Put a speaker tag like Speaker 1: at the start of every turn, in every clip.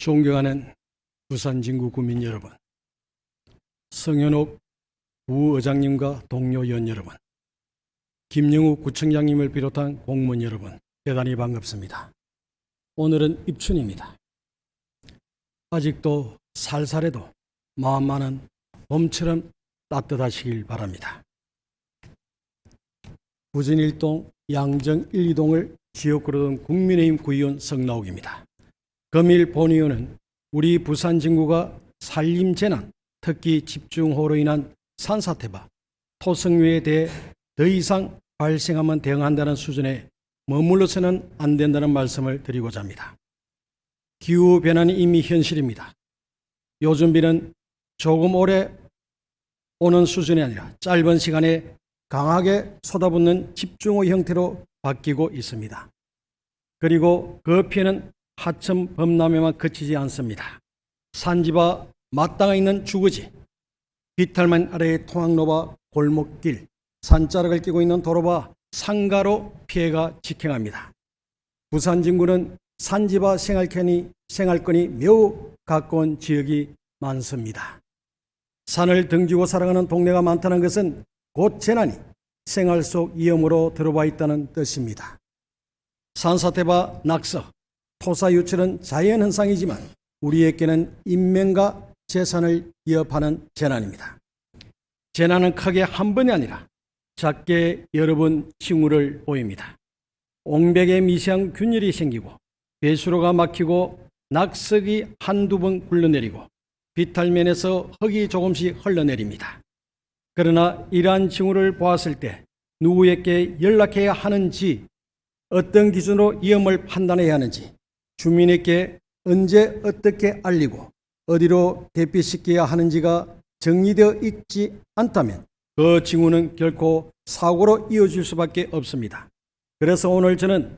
Speaker 1: 존경하는 부산진구 구민 여러분, 성현옥 부의장님과 동료 의원 여러분, 김영우 구청장님을 비롯한 공무원 여러분, 대단히 반갑습니다. 오늘은 입춘입니다. 아직도 살살해도 마음만은 봄처럼 따뜻하시길 바랍니다. 부진 1동, 양정 1, 2동을 지역구로 둔 국민의힘 구의원 성나옥입니다. 금일 본의원은 우리 부산 진구가 산림재난, 특히 집중호우로 인한 산사태와 토성유에 대해 더 이상 발생하면 대응한다는 수준에 머물러서는 안 된다는 말씀을 드리고자 합니다. 기후변화는 이미 현실입니다. 요즘 비는 조금 오래 오는 수준이 아니라 짧은 시간에 강하게 쏟아붓는 집중호우 형태로 바뀌고 있습니다. 그리고 그 피해는 하천 범람에만 그치지 않습니다. 산지와 마땅에 있는 주거지, 비탈만 아래의 통학로와 골목길, 산자락을 끼고 있는 도로와 상가로 피해가 직행합니다. 부산 진구는 산지와 생활권이 매우 가까운 지역이 많습니다. 산을 등지고 살아가는 동네가 많다는 것은 곧 재난이 생활 속 위험으로 들어와 있다는 뜻입니다. 산사태와 낙서, 토사유출은 자연현상이지만 우리에게는 인명과 재산을 위협하는 재난입니다. 재난은 크게 한 번이 아니라 작게 여러 번 징후를 보입니다. 옹벽에 미세한 균열이 생기고 배수로가 막히고 낙석이 한두 번 굴러내리고 비탈면에서 흙이 조금씩 흘러내립니다. 그러나 이러한 징후를 보았을 때 누구에게 연락해야 하는지, 어떤 기준으로 위험을 판단해야 하는지, 주민에게 언제 어떻게 알리고 어디로 대피시켜야 하는지가 정리되어 있지 않다면 그 징후는 결코 사고로 이어질 수밖에 없습니다. 그래서 오늘 저는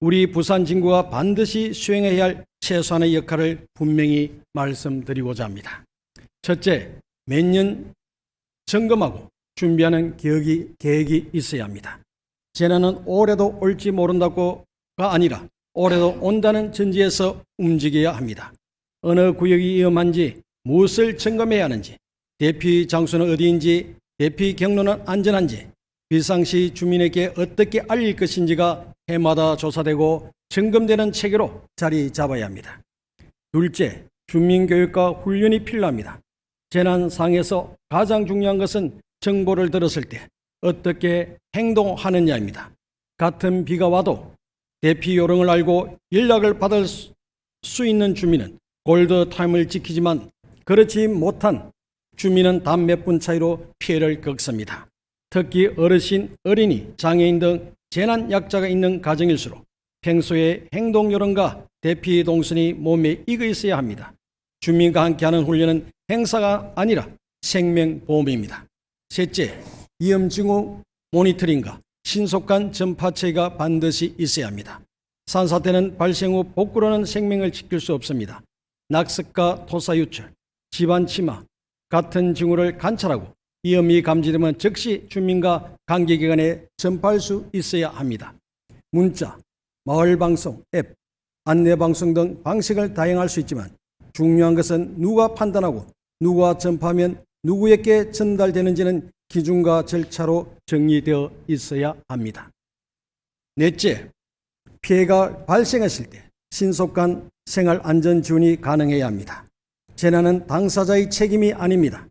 Speaker 1: 우리 부산 진구가 반드시 수행해야 할 최소한의 역할을 분명히 말씀드리고자 합니다. 첫째, 매년 점검하고 준비하는 계획이 있어야 합니다. 재난은 올해도 올지 모른다고가 아니라 올해도 온다는 전제에서 움직여야 합니다. 어느 구역이 위험한지, 무엇을 점검해야 하는지, 대피 장소는 어디인지, 대피 경로는 안전한지, 비상시 주민에게 어떻게 알릴 것인지가 해마다 조사되고 점검되는 체계로 자리 잡아야 합니다. 둘째, 주민교육과 훈련이 필요합니다. 재난 상황에서 가장 중요한 것은 정보를 들었을 때 어떻게 행동하느냐입니다. 같은 비가 와도 대피 요령을 알고 연락을 받을 수 있는 주민은 골드타임을 지키지만 그렇지 못한 주민은 단 몇 분 차이로 피해를 겪습니다. 특히 어르신, 어린이, 장애인 등 재난 약자가 있는 가정일수록 평소에 행동 요령과 대피 동선이 몸에 익어 있어야 합니다. 주민과 함께하는 훈련은 행사가 아니라 생명보험입니다. 셋째, 위험징후 모니터링과 신속한 전파체가 반드시 있어야 합니다. 산사태는 발생 후 복구로는 생명을 지킬 수 없습니다. 낙석과 토사유출, 집안 침하 같은 징후를 관찰하고 위험이 감지되면 즉시 주민과 관계기관에 전파할 수 있어야 합니다. 문자, 마을방송, 앱, 안내방송 등 방식을 다양할 수 있지만 중요한 것은 누가 판단하고 누가 전파하면 누구에게 전달되는지는 기준과 절차로 정리되어 있어야 합니다. 넷째, 피해가 발생했을 때 신속한 생활안전 지원이 가능해야 합니다. 재난은 당사자의 책임이 아닙니다.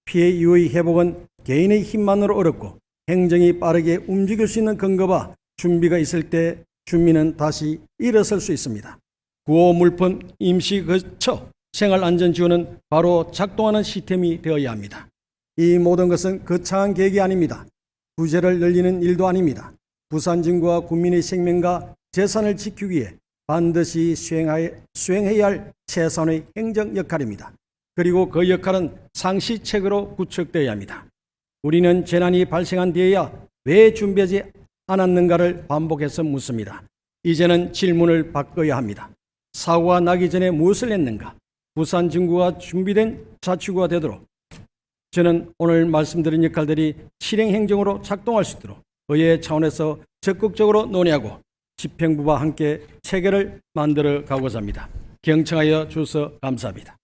Speaker 1: 피해 이후의 회복은 개인의 힘만으로 어렵고 행정이 빠르게 움직일 수 있는 근거와 준비가 있을 때 주민은 다시 일어설 수 있습니다. 구호 물품 임시거처 생활안전지원은 바로 작동하는 시스템이 되어야 합니다. 이 모든 것은 거창한 계획이 아닙니다. 부재를 늘리는 일도 아닙니다. 부산 진구와 국민의 생명과 재산을 지키기 위해 반드시 수행해야 할 최선의 행정 역할입니다. 그리고 그 역할은 상시책으로 구축되어야 합니다. 우리는 재난이 발생한 뒤에야 왜 준비하지 않았는가를 반복해서 묻습니다. 이제는 질문을 바꿔야 합니다. 사고가 나기 전에 무엇을 했는가? 부산 진구가 준비된 자치구가 되도록 저는 오늘 말씀드린 역할들이 실행 행정으로 작동할 수 있도록 의회 차원에서 적극적으로 논의하고 집행부와 함께 체계를 만들어 가고자 합니다. 경청하여 주셔서 감사합니다.